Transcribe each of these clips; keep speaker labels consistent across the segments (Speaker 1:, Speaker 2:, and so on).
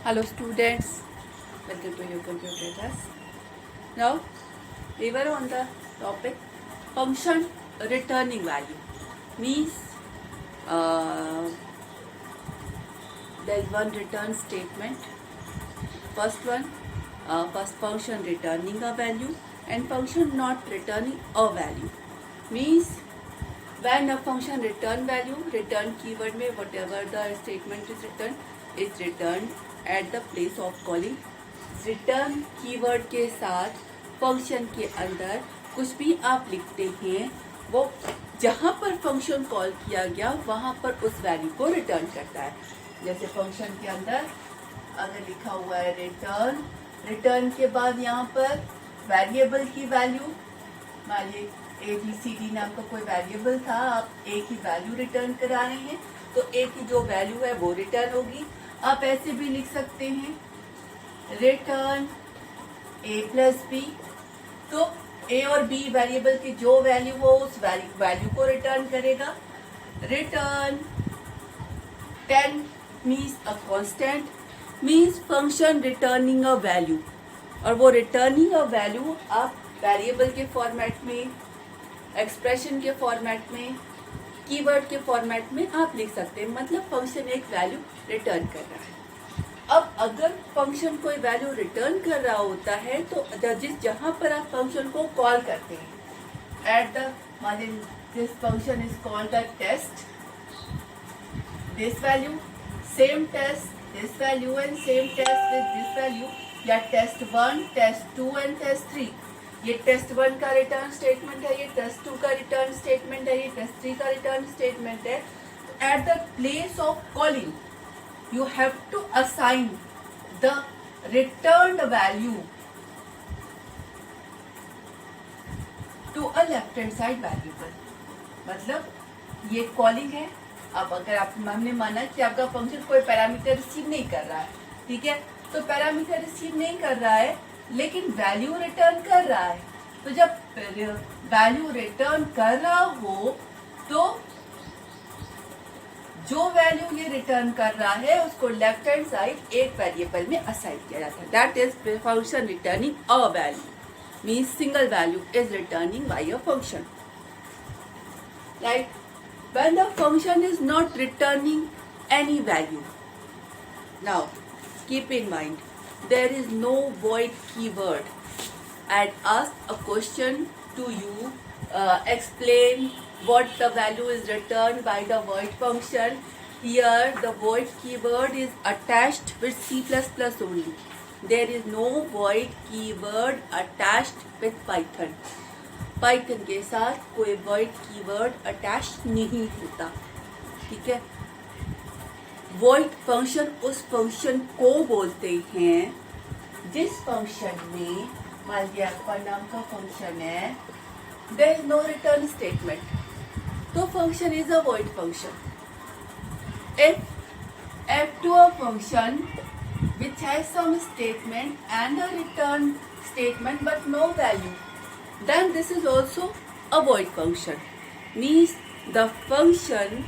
Speaker 1: Hello students, welcome to your computer class. Now we were on the topic function returning value. Means there is one return statement. First one, first function returning a value and function not returning a value. Means when a function return value, return keyword में whatever the statement is returned at the place of calling. Return keyword के साथ function के अंदर कुछ भी आप लिखते हैं वो जहाँ पर फंक्शन कॉल किया गया वहाँ पर उस वैल्यू को रिटर्न करता है. जैसे फंक्शन के अंदर अगर लिखा हुआ है रिटर्न, रिटर्न के बाद यहाँ पर वेरिएबल की वैल्यू, मान लीजिए ABCD नाम का कोई वेरिएबल था, आप ए की वैल्यू रिटर्न करा रहे हैं तो ए की जो वैल्यू है वो रिटर्न होगी. आप ऐसे भी लिख सकते हैं रिटर्न ए प्लस बी, तो ए और बी वेरिएबल की जो वैल्यू हो उस वैल्यू को रिटर्न करेगा. Return 10 means a constant, means function returning a value, और वो रिटर्निंग अ वैल्यू आप वेरिएबल के फॉर्मेट में, एक्सप्रेशन के फॉर्मेट में, कीवर्ड के फॉर्मेट में आप लिख सकते हैं. मतलब फंक्शन एक वैल्यू रिटर्न कर रहा है. अब अगर फंक्शन कोई वैल्यू रिटर्न कर रहा होता है तो जहां पर आप फंक्शन को कॉल करते हैं एट द, मान this function is called the test, this value same test, this value and same test with this value, या टेस्ट 1, टेस्ट 2 एंड टेस्ट 3. ये टेस्ट 1 का रिटर्न स्टेटमेंट है, ये टेस्ट 2 का रिटर्न स्टेटमेंट है, ये टेस्ट 3 का रिटर्न स्टेटमेंट है. Eight the place of calling you have to assign the returned value to a left hand side variable. मतलब ये कॉलिंग है. अब अगर आप, हमने माना कि आपका फंक्शन कोई पैरामीटर रिसीव नहीं कर रहा है, ठीक है, तो पैरामीटर रिसीव नहीं कर रहा है लेकिन वैल्यू रिटर्न कर रहा है. तो जब वैल्यू रिटर्न कर रहा हो तो जो वैल्यू ये रिटर्न कर रहा है उसको लेफ्ट हैंड साइड एक वेरिएबल में असाइन किया जाता है. That is function returning a value, means single value is returning by a function. Right, when the function is not returning any value, now keep in mind there is no void keyword. I'd ask a question to you, explain what the value is returned by the void function. Here the void keyword is attached with C++ only. There is no void keyword attached with Python. Python के साथ कोई void keyword attached नहीं होता, ठीक है. void function उस function को बोलते हैं जिस function में, मान लीजिए आपका नाम का function है, there is no return statement, तो function is a void function. If to a function which has some statement and a return statement but no value, then this is also a void function. Means the function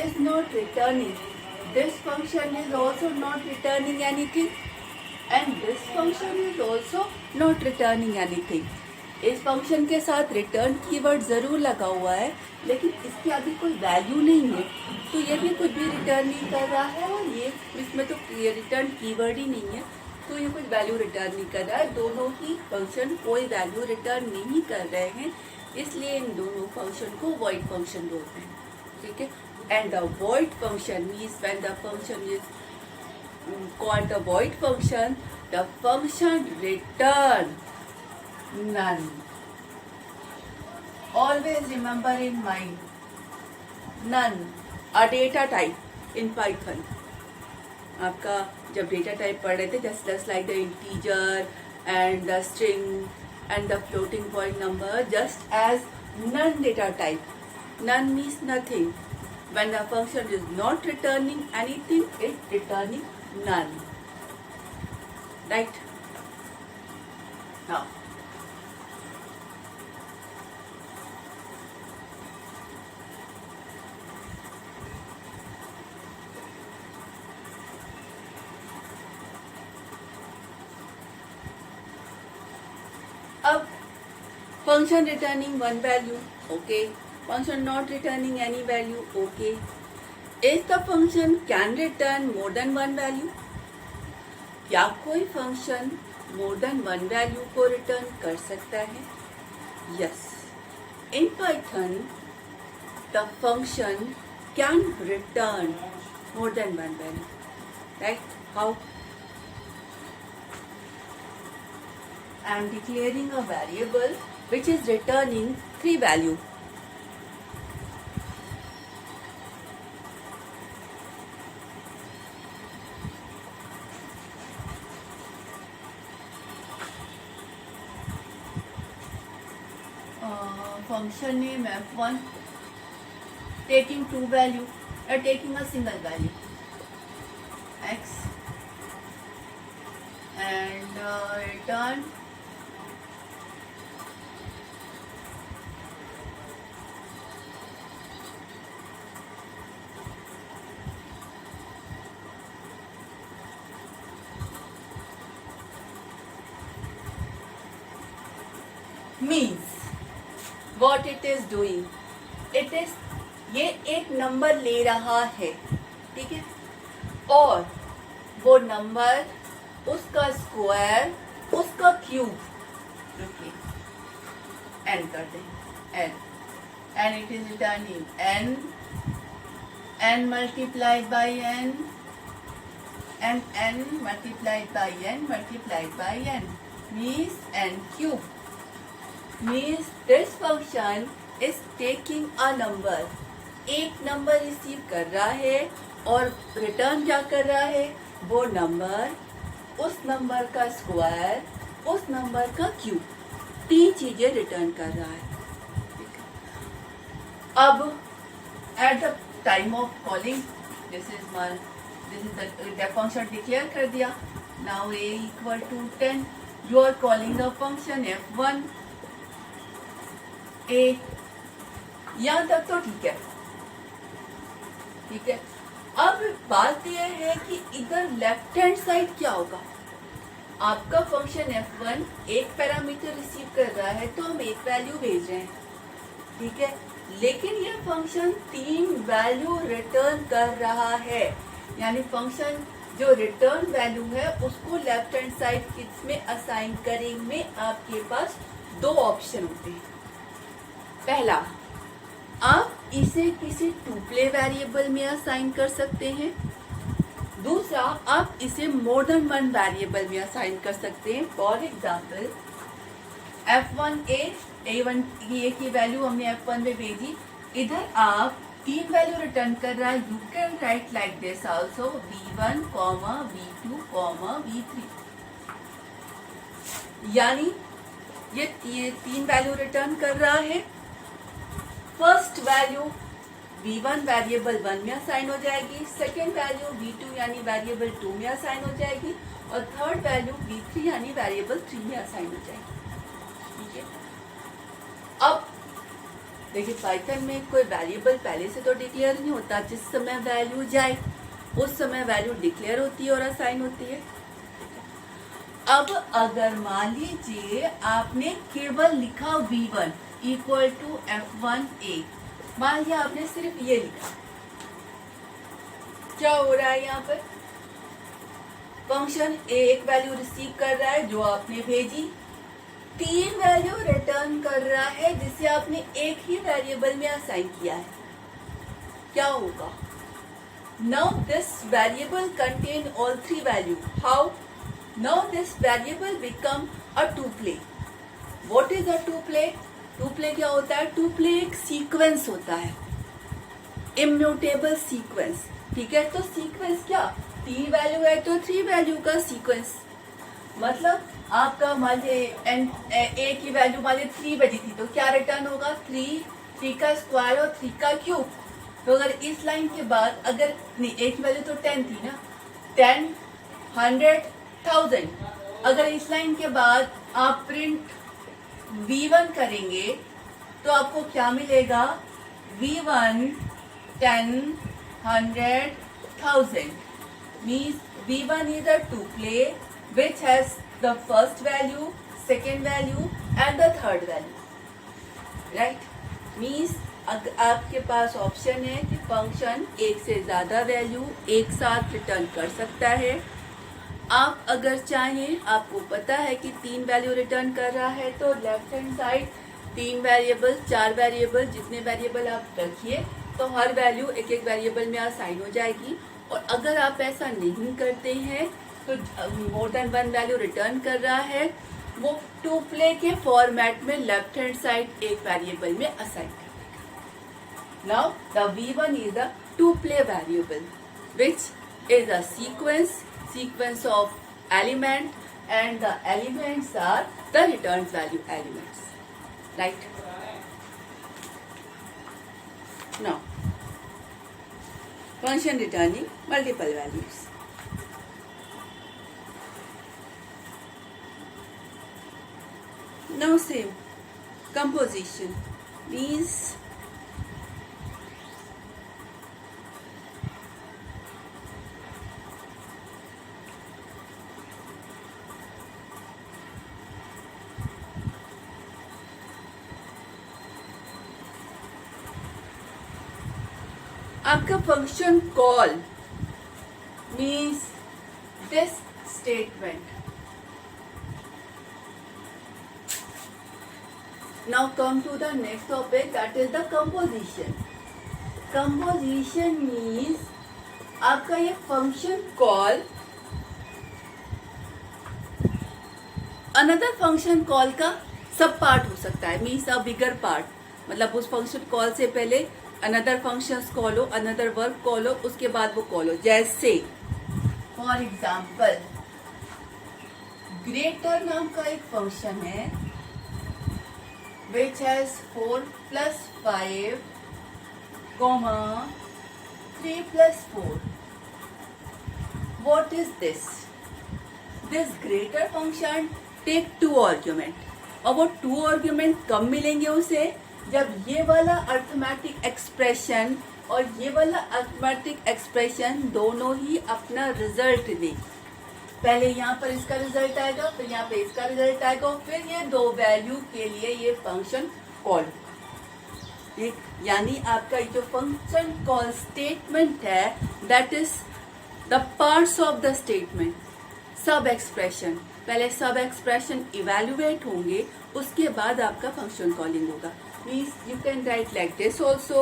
Speaker 1: is not returning. This function is also not returning anything, and this function is also not returning anything. इस function के साथ return keyword जरूर लगा हुआ है लेकिन इसकी अभी कोई वैल्यू नहीं है, तो ये भी कुछ भी रिटर्न नहीं कर रहा है, और ये इसमें तो ये रिटर्न कीवर्ड ही नहीं है तो ये कुछ वैल्यू रिटर्न नहीं कर रहा है. दोनों ही फंक्शन कोई वैल्यू रिटर्न नहीं कर रहे हैं, इसलिए इन दोनों फंक्शन को वॉइड फंक्शन बोलते हैं, ठीक है. And the void function means when the function is called the void function, the function return none. Always remember in mind, none, a data type in Python. आपका जब डेटा टाइप पढ़ रहे थे, just like the integer and the string and the floating point number, just as none data type. None means nothing. When the function is not returning anything, it's returning none. Right? Now, function returning one value, okay. Function not returning any value, okay. Is the function can return more than one value? क्या कोई function more than one value को return कर सकता है? Yes, in Python the function can return more than one value, right? How? I am declaring a variable which is returning 3 value. Function name f1 taking 2 value or taking a single value x and return means what it is doing, it is ये एक number ले रहा है, ठीक है, और वो number, उसका स्क्वायर, उसका क्यूब, n कर दें, n it is returning n multiplied by n and n multiplied by n multiplied by n means n cube, means this function is taking a number, एक नंबर रिसीव कर रहा है और return क्या कर रहा है, वो नंबर, उस नंबर का स्क्वायर, उस नंबर का क्यूब, 3 चीजें रिटर्न कर रहा है। अब at the time of calling this is the function declare कर दिया, now a equal to 10, you are calling the function f1 a, यहाँ तक तो ठीक है, ठीक है। अब बात यह है कि इधर लेफ्ट हैंड साइड क्या होगा, आपका फंक्शन f1 एक पैरामीटर रिसीव कर रहा है तो हम एक वैल्यू भेज रहे हैं, ठीक है, लेकिन ये फंक्शन 3 वैल्यू रिटर्न कर रहा है, यानी फंक्शन जो रिटर्न वैल्यू है उसको लेफ्ट हैंड साइड किसमें असाइन करेंगे, आपके पास 2 ऑप्शन होते हैं। पहला, आप इसे किसी टुपले वेरिएबल में असाइन कर सकते हैं, दूसरा आप इसे मोर देन वन वेरिएबल में असाइन कर सकते हैं। फॉर एग्जाम्पल f1 a1 की वैल्यू हमने f1 में भेजी, इधर आप 3 वैल्यू रिटर्न कर रहा है, you can write like this also v1, v2, v3, यानी ये 3 वैल्यू रिटर्न कर रहा है। फर्स्ट वैल्यू v1 वेरिएबल 1 में असाइन हो जाएगी, सेकेंड वैल्यू v2 यानी वेरिएबल 2 में असाइन हो जाएगी, और थर्ड वैल्यू v3 यानी वेरिएबल 3 में असाइन हो जाएगी, ठीक है। अब देखिए पाइथन में कोई वेरिएबल पहले से तो डिक्लेयर नहीं होता, जिस समय वैल्यू जाए उस समय वैल्यू डिक्लेयर होती है और असाइन होती है। अब अगर मान लीजिए आपने केवल लिखा v1 equal to f1 a, मान लिया आपने सिर्फ ये लिखा, क्या हो रहा है यहाँ पर, फंक्शन a एक वैल्यू रिसीव कर रहा है जो आपने भेजी, 3 वैल्यू रिटर्न कर रहा है जिसे आपने एक ही वेरिएबल में असाइन किया है, क्या होगा, now this variable contain all 3 value, how, now this variable become a tuple. What is a tuple, tuple क्या होता है, टुपले एक सीक्वेंस होता है, इम्यूटेबल सीक्वेंस, ठीक है। तो सीक्वेंस क्या, 3 वैल्यू है तो 3 वैल्यू का सीक्वेंस, मतलब आपका मान लीजिए ए की वैल्यू मान लीजिए 3 बजी थी तो क्या रिटर्न होगा, 3 का स्क्वायर और 3 का क्यूब। तो अगर इस लाइन के बाद अगर नहीं, ए की वैल्यू तो 10 थी ना, 10, 100, 1000, अगर इस लाइन के बाद आप प्रिंट v1 करेंगे तो आपको क्या मिलेगा, v1 10, 100, 1000 means v1 is a tuple which has the first value, second value and the third value. Right. Means आपके पास ऑप्शन है कि फंक्शन एक से ज़्यादा वैल्यू एक साथ रिटर्न कर सकता है। आप अगर चाहें, आपको पता है कि 3 वैल्यू रिटर्न कर रहा है, तो left hand side 3 variable 4 variable जितने वेरिएबल आप रखिए तो हर वैल्यू एक एक वेरिएबल में असाइन हो जाएगी। और अगर आप ऐसा नहीं करते हैं तो मोर देन 1 वैल्यू रिटर्न कर रहा है, वो टू प्ले के फॉर्मेट में लेफ्ट हैंड साइड एक वेरिएबल में असाइन कर देगा। Now the v1 is the two play variable which is a sequence of element, and the elements are the return value elements, right? Now function returning multiple values. Now same composition means आपका function call means this statement. Now come to the next topic, that is the composition. Composition means आपका ये function call another function call का sub part हो सकता है, means अ बिगर part. मतलब उस function call से पहले अनदर फंक्शंस कॉल हो, अनदर वर्क कॉल हो, उसके बाद वो कॉल हो। जैसे फॉर एग्जाम्पल ग्रेटर नाम का एक फंक्शन है which has 4 + 5, 3 + 4। What is this? This greater function take 2 argument, और वो 2 आर्ग्यूमेंट कब मिलेंगे उसे? जब ये वाला अर्थमेटिक एक्सप्रेशन और ये वाला अर्थमेटिक एक्सप्रेशन दोनों ही अपना रिजल्ट दे। पहले यहाँ पर इसका रिजल्ट आएगा, फिर यहाँ पे इसका रिजल्ट आएगा, फिर ये 2 वैल्यू के लिए ये फंक्शन कॉल। यानी आपका जो फंक्शन कॉल स्टेटमेंट है that is the parts of the statement. सब एक्सप्रेशन, पहले सब एक्सप्रेशन इवेल्युएट होंगे, उसके बाद आपका फंक्शन कॉलिंग होगा। Means you can write like this also,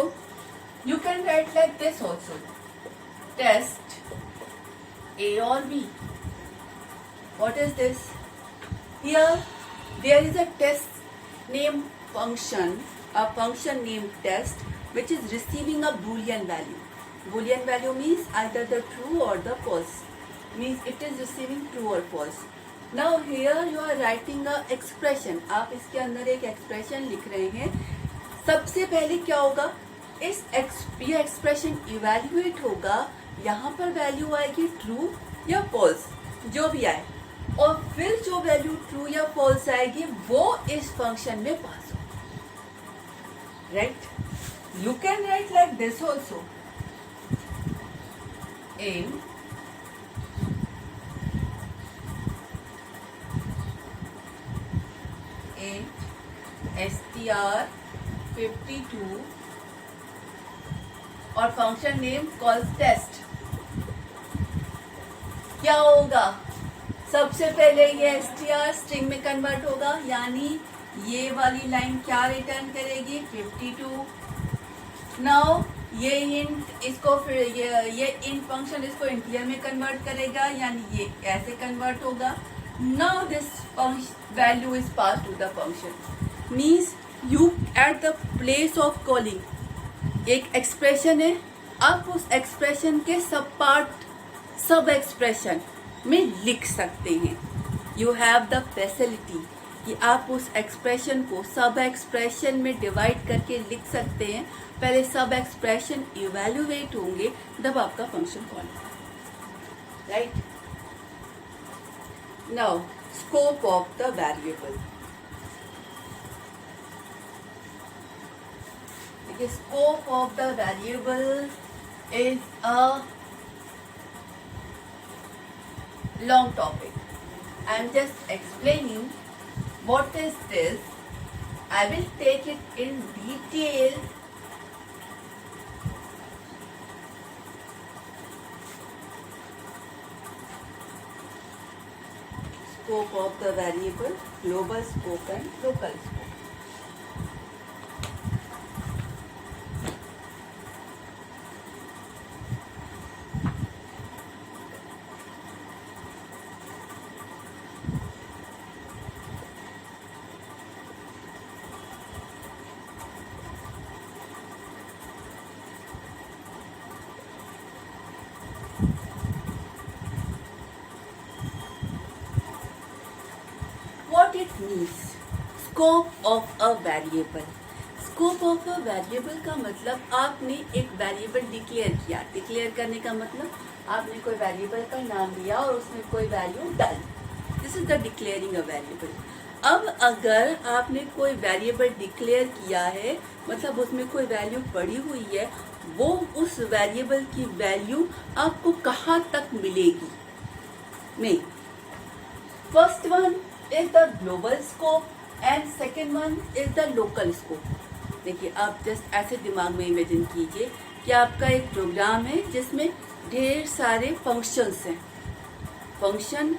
Speaker 1: you can write like this also, test A or B. What is this? Here there is a test name function, a function named test, which is receiving a boolean value. Boolean value means either the true or the false, means it is receiving true or false. Now here you are writing a expression, आप इसके अंदर एक expression लिख रहे हैं। सबसे पहले क्या होगा, ये एक्सप्रेशन इवेल्युएट होगा, यहाँ पर वैल्यू आएगी ट्रू या फॉल्स, जो भी आए, और फिर जो वैल्यू ट्रू या फॉल्स आएगी वो इस फंक्शन में पास होगी। Right, you can write like this also, in str52 और फंक्शन नेम कॉल्स टेस्ट। क्या होगा? सबसे पहले ये str स्ट्रिंग में कन्वर्ट होगा, यानी ये वाली लाइन क्या रिटर्न करेगी? 52। नाउ ये इंट इसको फिर ये इंट फंक्शन इसको इंटीजर में कन्वर्ट करेगा, यानी ये ऐसे कन्वर्ट होगा। Now this value is pass to the function. Means you at the place of calling एक एक्सप्रेशन है, आप उस एक्सप्रेशन के सब पार्ट सब एक्सप्रेशन में लिख सकते हैं। यू हैव द फैसिलिटी कि आप उस एक्सप्रेशन को सब एक्सप्रेशन में डिवाइड करके लिख सकते हैं। पहले सब एक्सप्रेशन इवेल्युएट होंगे तब आपका function call, right. Now scope of the variable. The scope of the variable is a long topic. I am just explaining what is this I will take it in detail. Scope of the variable, global scope and local scope. What it means, scope of a variable. Scope of a variable का मतलब आपने एक variable declare किया. Declare करने का मतलब आपने कोई वेरिएबल का नाम लिया और उसमें कोई वैल्यू डाली. This is the declaring a variable. अब अगर आपने कोई वेरिएबल डिक्लेयर किया है, मतलब उसमें कोई वैल्यू पड़ी हुई है, वो उस वेरिएबल की वैल्यू आपको कहाँ तक मिलेगी. नहीं, first one is the global scope and second one is the local scope. देखिए, आप जस्ट ऐसे दिमाग में इमेजिन कीजिए कि आपका एक प्रोग्राम है जिसमें ढेर सारे फंक्शंस हैं. Function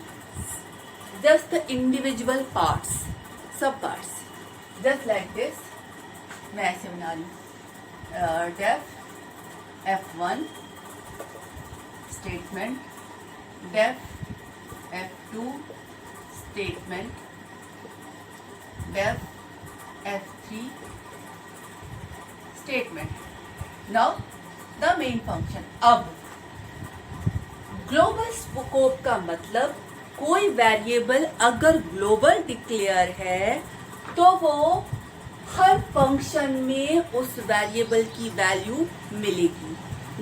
Speaker 1: just the individual parts, sub parts, just like this. मैं ऐसे बना रही हूँ. Def F1 statement, def F2 statement, def F3 statement. Now the main function. अब ग्लोबल स्कोप का मतलब कोई वेरिएबल अगर ग्लोबल डिक्लेयर है तो वो हर फंक्शन में उस वेरिएबल की वैल्यू मिलेगी.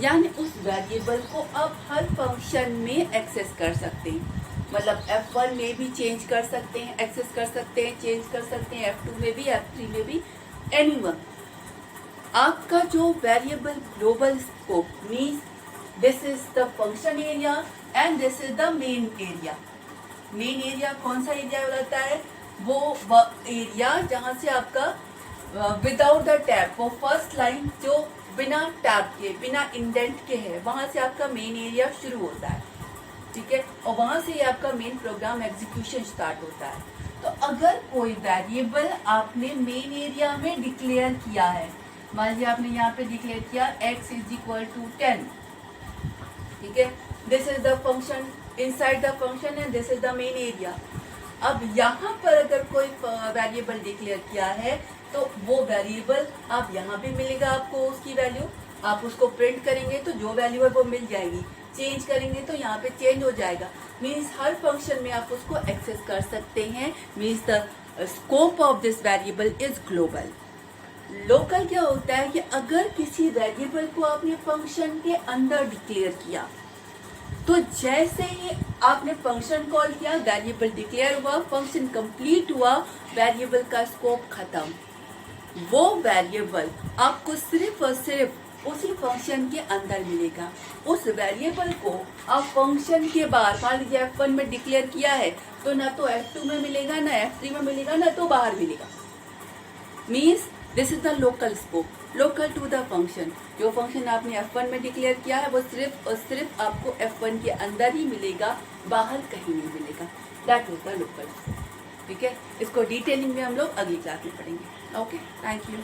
Speaker 1: यानी उस वेरिएबल को आप हर फंक्शन में एक्सेस कर सकते हैं. मतलब F1 में भी चेंज कर सकते हैं, एक्सेस कर सकते हैं, चेंज कर सकते हैं, F2 में भी, F3 में भी, एनीवन. आपका जो variable global scope means this is the function area and this is the main area. Main area कौन सा एरिया रहता है? वो एरिया जहां से आपका विदाउट द टैब, वो फर्स्ट लाइन जो बिना टैब के, बिना इंडेंट के है, वहां से आपका मेन एरिया शुरू होता है. ठीक है, और वहां से ही आपका मेन प्रोग्राम एग्जीक्यूशन स्टार्ट होता है. तो अगर कोई वेरिएबल आपने मेन एरिया में डिक्लेयर किया है, मान लीजिए आपने यहाँ पे डिक्लेयर किया x इज इक्वल टू 10. ठीक है, this is the function inside the function and this is the main area. अब यहाँ पर अगर कोई वेरिएबल डिक्लेयर किया है तो वो वेरिएबल आप यहाँ पे मिलेगा आपको उसकी वैल्यू. आप उसको प्रिंट करेंगे तो जो वैल्यू है वो मिल जाएगी. चेंज करेंगे तो यहाँ पे चेंज हो जाएगा. मीन्स हर फंक्शन में आप उसको एक्सेस कर सकते हैं. Means the scope of this variable is global. Local क्या होता है कि अगर किसी वेरिएबल को आपने फंक्शन के अंदर डिक्लेयर किया तो जैसे ही आपने फंक्शन कॉल किया, वेरिएबल डिक्लेयर हुआ, फंक्शन कंप्लीट हुआ, वेरिएबल का स्कोप खत्म. वो वेरिएबल आपको सिर्फ और सिर्फ उसी फंक्शन के अंदर मिलेगा. उस वेरिएबल को आप फंक्शन के बाहर, मान लीजिए F1 में डिक्लेयर किया है, तो ना तो F2 में मिलेगा, ना F3 में मिलेगा, ना तो बाहर मिलेगा. Means this is the local scope, local to the function. जो फंक्शन आपने F1 में डिक्लेयर किया है वो सिर्फ और सिर्फ आपको F1 के अंदर ही मिलेगा, बाहर कहीं नहीं मिलेगा. That is the local scope. ठीक है, इसको डिटेलिंग में हम लोग अगली क्लास में पढ़ेंगे. Okay, thank you.